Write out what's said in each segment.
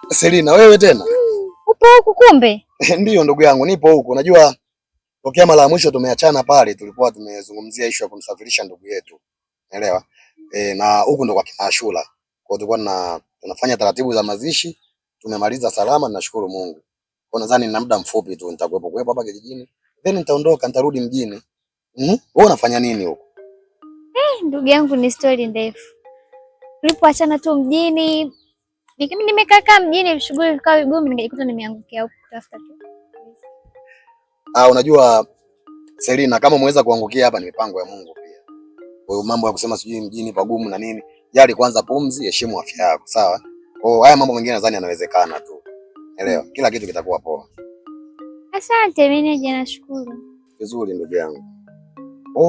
Selina, wewe tena? Upo huku kumbe? Ndiyo ndugu yangu, nipo huku. Unajua tokea mara ya mwisho tumeachana pale, tulikuwa tumezungumzia issue ya kumsafirisha ndugu yetu. Unaelewa? Na huku ndo kwa kina Ashura. Kwa hiyo tulikuwa tunafanya taratibu za mazishi, tumemaliza salama, nashukuru Mungu. Kwa nadhani nina muda mfupi tu nitakuwepo hapa kijijini. Then nitaondoka, nitarudi mjini. Wewe unafanya nini huko? Ndugu yangu, ni story ndefu. Tulipoachana tu mjini, nimekaa mjini, shughuli zikawa vigumu, nikajikuta nimeangukia huko kutafuta tu. Unajua Selina, kama umeweza kuangukia hapa ni mipango ya Mungu pia. Kwa hiyo mambo ya kusema sijui mjini pagumu na nini, jali kwanza pumzi, heshimu afya yako, sawa? Kwa hiyo haya mambo mengine nadhani yanawezekana tu. Elewa, kila kitu kitakuwa poa. Asante meneja, nashukuru. Vizuri ndugu yangu.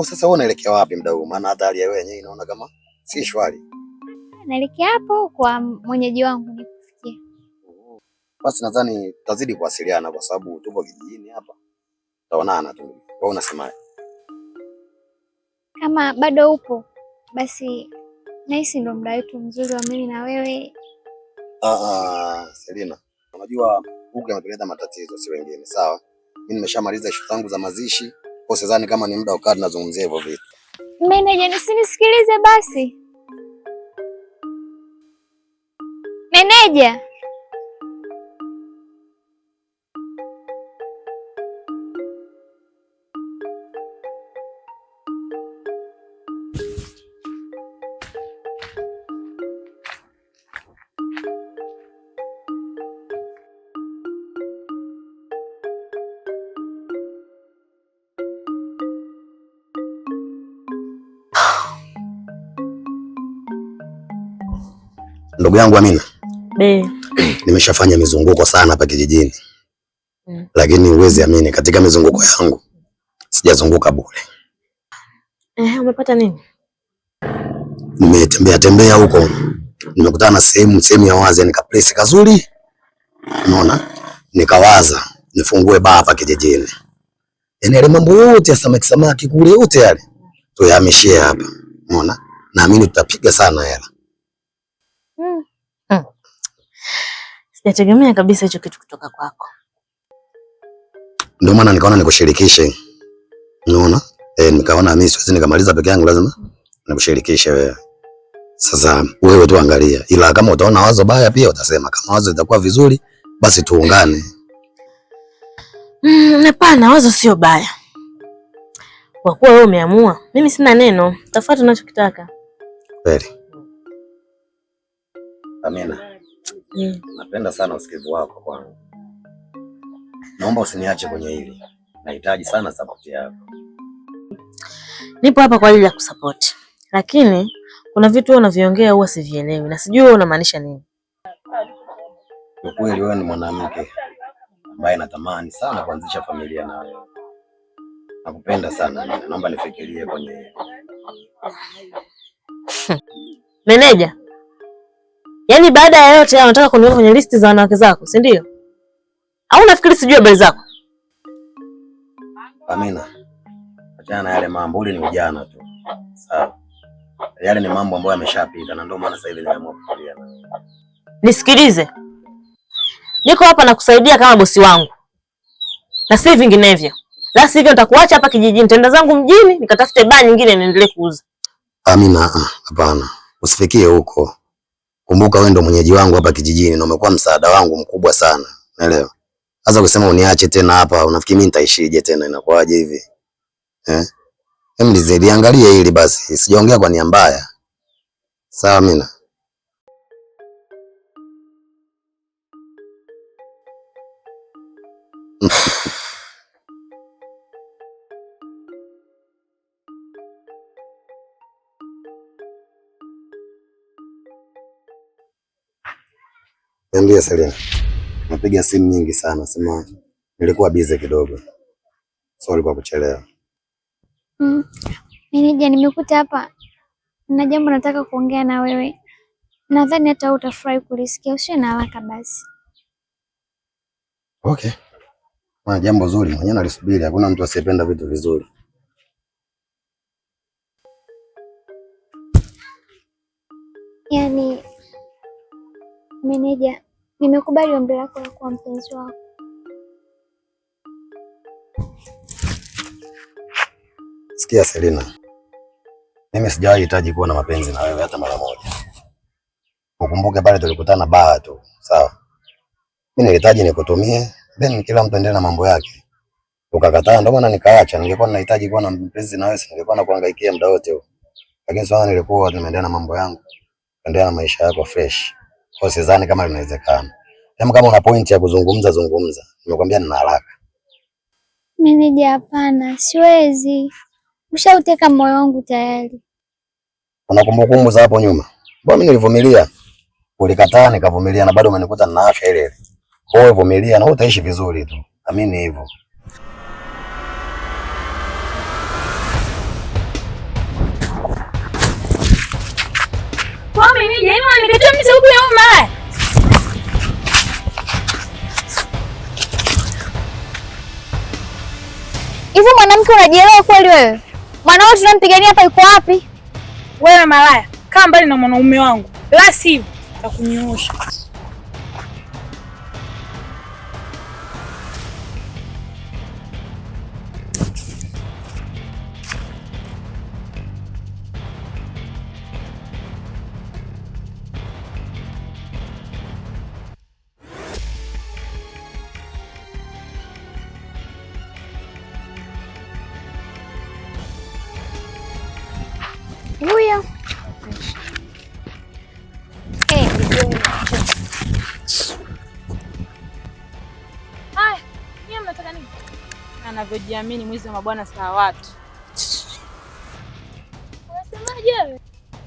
Sasa wewe unaelekea wapi muda huu? Maana hata hali ya wewe yenyewe inaona kama si shwari. Naelekea hapo kwa mwenyeji wangu nikufikia. Basi nadhani tutazidi kuwasiliana kwa sababu tupo kijijini hapa. Tutaonana tu. Wewe unasemaje? Kama bado upo, basi nahisi ndo muda wetu mzuri wa mimi na wewe. Selina, unajua huko yametuleta matatizo si wengine, sawa? Mimi nimeshamaliza issue zangu za mazishi, kwa sidhani kama ni muda ukaa tunazungumzia hivyo vitu. Meneja, nisinisikilize basi. Meneja. Ndugu yangu Amina. Nimeshafanya mizunguko sana hapa kijijini. Lakini uwezi amini, katika mizunguko yangu sijazunguka bure. Umepata nini? Nimetembea huko. Nimekutana na sehemu ya wazi, nika place kazuri. Unaona? Nikawaza nifungue baa hapa kijijini. Yaani yale mambo yote ya samaki kule yote yale tuyahamishie hapa. Unaona? Naamini tutapiga sana hela. Sijategemea kabisa hicho kitu kutoka kwako. Ndio maana nikaona nikushirikishe. Unaona? Nikaona mimi siwezi nikamaliza peke yangu, lazima nikushirikishe wewe. Sasa wewe tu angalia. Ila kama utaona wazo baya pia utasema, kama wazo litakuwa vizuri basi tuungane. Hapana, wazo sio baya. Kwa kuwa wewe umeamua, mimi sina neno. Tafuta unachokitaka. Kweli. Amina. Napenda sana usikivu wako kwangu. Naomba usiniache kwenye hili. Nahitaji sana support yako. Nipo hapa kwa ajili ya kusupport. Lakini kuna vitu wewe unaviongea huwa sivielewi na sijui wewe unamaanisha nini. Kwa kweli wewe ni mwanamke ambaye natamani sana kuanzisha familia na wewe. Nakupenda sana. Naomba nifikirie kwenye Meneja. Yaani baada ya yote haya unataka kuniweka kwenye listi za wanawake zako, si ndio? Au unafikiri sijui habari zako? Amina. Achana na yale mambo, ule ni ujana tu. Sawa. Yale ni mambo ambayo yameshapita na ndio maana sasa hivi nimeamua kufikiria. Nisikilize. Niko hapa na kusaidia kama bosi wangu. Na si vinginevyo. La sivyo nitakuacha hapa kijijini, nitaenda zangu mjini, nikatafute baa nyingine niendelee kuuza. Amina, hapana. Usifikie huko. Kumbuka wewe ndo mwenyeji wangu hapa kijijini na umekuwa msaada wangu mkubwa sana. Unaelewa? Sasa kusema uniache tena hapa, unafikiri mimi nitaishije tena, inakuwaje hivi? Mlizidi angalia hili basi. Sijaongea kwa nia mbaya. Sawa Amina? Niambie Selina. Napiga simu nyingi sana, sema nilikuwa busy kidogo. Sorry kwa kuchelewa. Meneja, nimekuta hapa na jambo nataka kuongea na wewe. Nadhani hata utafurahi kulisikia, usiwe na haraka basi. Okay. Jambo zuri, mwenyewe nalisubiri, hakuna mtu asiyependa vitu vizuri. Yaani meneja, Nimekubali ombi lako la kuwa mpenzi wako. Sikia Selina, mimi sijawahi hitaji kuwa na mapenzi na wewe hata mara moja. Ukumbuke pale tulikutana baa tu, sawa? Mimi nilihitaji nikutumie, then kila mtu endelee na mambo yake. Ukakataa, ndio maana nikaacha. Ningekuwa ninahitaji kuwa na mpenzi na wewe, ningekuwa nakuhangaikia muda wote huo. Lakini sasa nilikuwa nimeendelea na mambo yangu, endelea na maisha yako fresh. Kwa sidhani kama inawezekana. Kama una point ya kuzungumza zungumza. Nimekwambia nina haraka. Meneja, hapana, siwezi. Ushauteka moyo wangu tayari. Una kumbukumbu za hapo nyuma? Mbona mimi nilivumilia? Ulikataa nikavumilia na bado umenikuta na afya ile ile. Wewe vumilia na utaishi vizuri tu. Amini hivyo. Kwa mimi je, nikatoa mimi huko nyuma. Hivi mwanamke unajielewa kweli wewe? Mwanao tunampigania hapa yuko wapi? Wewe malaya, kaa mbali na mwanaume wangu. La sivyo nitakunyoosha. Huyo. Haya, nyie mnataka nini? Anavyojiamini mwizi wa mabwana saa watu. Unasemaje wewe?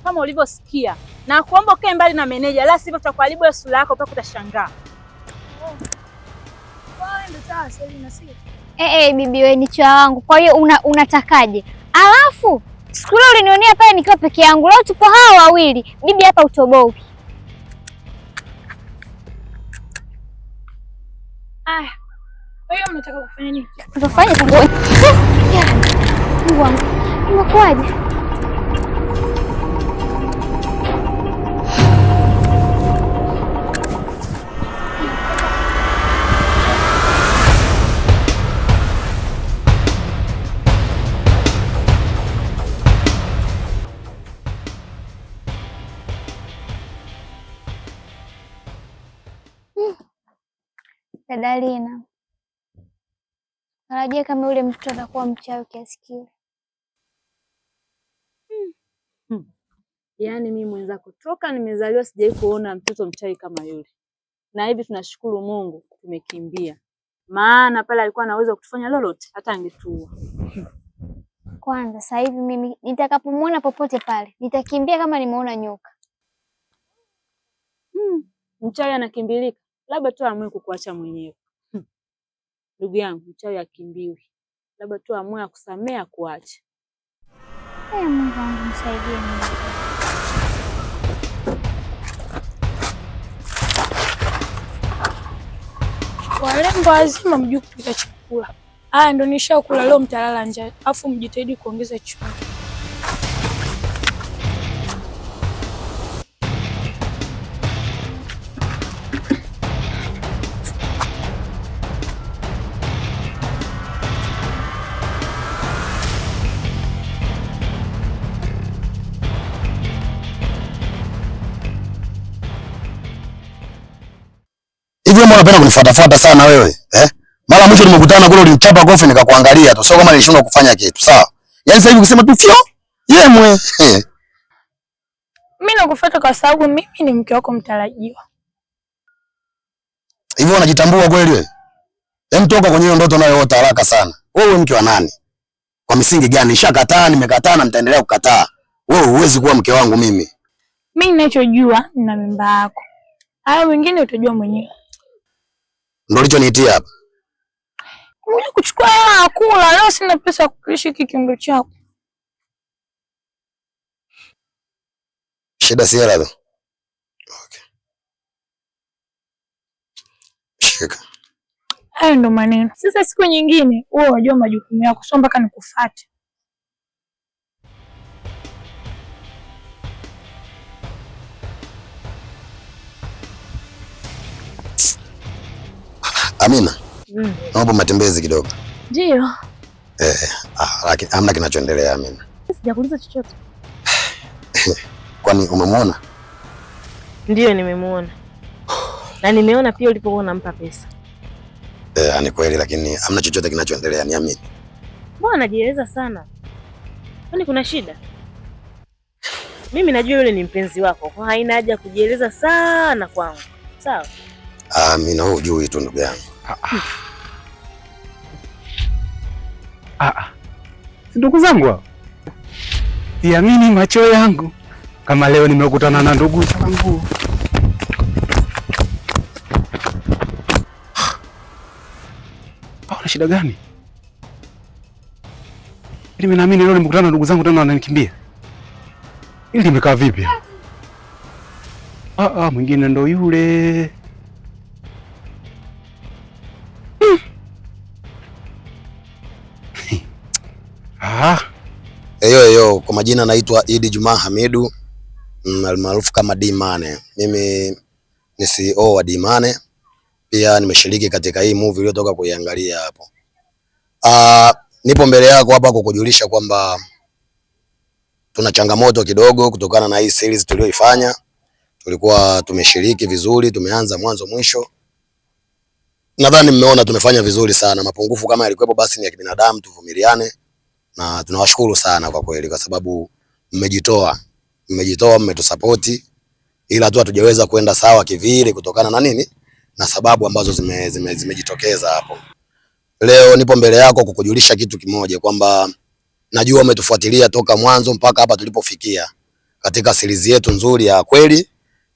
Kama ulivyosikia. Na kuomba ukae mbali na meneja, la sivyo tutakuharibu ya sura yako mpaka utashangaa. Wewe ndio sawa Selina, sio? Bibi wewe ni cha wangu. Kwa hiyo unatakaje? Alafu siku ile ulinionea pale nikiwa peke yangu. Leo tupo hawa wawili. Bibi hapa utoboi. Aya. Wewe unataka kufanya nini? Utafanya kwa Mungu wangu. Imekuaje? Dada Lina, tarajia kama yule mtoto atakuwa mchawi kiasi kile. Yaani mimi mwenzako toka nimezaliwa sijawahi kuona mtoto mchawi kama yule. Na hivi tunashukuru Mungu tumekimbia. Maana pale alikuwa anaweza kutufanya lolote hata angetua. Kwanza sasa hivi mimi nitakapomwona popote pale nitakimbia kama nimeona nyoka. Mchawi anakimbilika. Labda tu amue kukuacha mwenyewe. Ndugu yangu, mchawi akimbiwi. Labda tu amue kusamea kuacha. Mungu wangu msaidie mimi. Walembo wazima mjue kupika chakula. Haya ndo nishakula leo, mtalala njaa. Afu mjitahidi kuongeza chumvi. Hivi mbona unapenda kunifuatafuata sana wewe? Mara mwisho nimekutana kule ulinichapa kofi nikakuangalia tu. Sio kama nilishindwa kufanya kitu, sawa? Yaani sasa hivi ukisema tu fio, yemwe. Mimi nakufuata kwa sababu mimi ni mke wako mtarajiwa. Hivi unajitambua kweli wewe? Hem, toka kwenye hiyo ndoto unayoota haraka sana. Wewe mke wa nani? Kwa misingi gani? Nishakataa, nimekataa na nitaendelea kukataa. Wewe huwezi kuwa mke wangu mimi. Mimi ninachojua nina mimba yako. Hayo wengine utajua mwenyewe. Ndio ulichoniitia hapa. Ngoja kuchukua hela kula, leo sina pesa ya kulishi kikindo chako. Shida si hela tu. Okay. Shika. Hayo ndo maneno. Sasa siku nyingine wewe unajua majukumu yako, sio mpaka nikufuate. Amina. Naomba matembezi kidogo. Ndio. Lakini hamna kinachoendelea Amina. Sijakuuliza chochote. Kwani umemwona? Ndio nimemuona. Na nimeona pia ulipokuwa unampa pesa. Ni kweli lakini hamna chochote kinachoendelea, niamini. Mbona anajieleza sana? Kwani kuna shida? Mimi najua yule ni mpenzi wako, kwa haina haja kujieleza sana kwangu. Sawa? Amina, wewe hujui tu ndugu yangu. Si ndugu zangu hao. Siamini macho yangu kama leo nimekutana na ndugu zangu. Una shida gani? Ili mimi naamini leo nimekutana na ndugu zangu tena wananikimbia. Ili limekaa vipi? Mwingine ndo yule. Eyo, kwa majina naitwa Idi Juma Hamidu, almaarufu kama D-Money. Mimi ni CEO wa D-Money. Pia nimeshiriki katika hii movie iliyotoka kuiangalia hapo. Nipo mbele yako hapa kukujulisha kwamba tuna changamoto kidogo kutokana na hii series tuliyoifanya. Tulikuwa tumeshiriki vizuri, tumeanza mwanzo mwisho. Nadhani mmeona tumefanya vizuri sana. Mapungufu kama yalikuwepo basi ni ya kibinadamu, tuvumiliane. Na tunawashukuru sana kwa kweli kwa sababu mmejitoa, mmetusapoti, ila tu hatujaweza kwenda sawa kivile kutokana na nini? Na sababu ambazo zimejitokeza hapo. Leo nipo mbele yako kukujulisha kitu kimoja kwamba najua umetufuatilia toka mwanzo mpaka hapa tulipofikia katika series yetu nzuri ya kweli.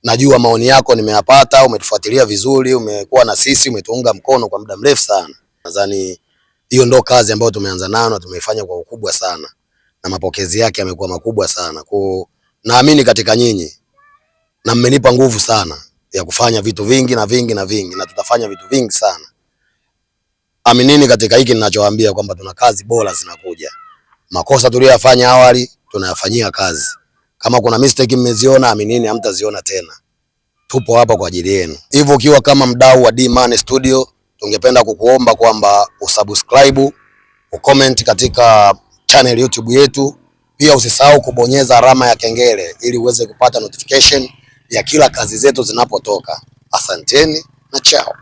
Najua maoni yako nimeyapata, umetufuatilia vizuri, umekuwa na sisi, umetuunga mkono kwa muda mrefu sana. Nadhani hiyo ndo kazi ambayo tumeanza nayo na tumeifanya kwa ukubwa sana na mapokezi yake yamekuwa makubwa sana. Kwa naamini katika nyinyi na mmenipa nguvu sana ya kufanya vitu vingi na tutafanya vitu vingi sana. Aminini katika hiki ninachowaambia kwamba tuna kazi bora zinakuja. Makosa tuliyofanya awali tunayafanyia kazi. Kama kuna mistake mmeziona, aminini hamtaziona tena. Tupo hapa kwa ajili yenu. Hivyo ukiwa kama mdau wa D-Money Studio, tungependa kukuomba kwamba usubscribe, ucomment katika channel YouTube yetu. Pia usisahau kubonyeza alama ya kengele ili uweze kupata notification ya kila kazi zetu zinapotoka. Asanteni na chao.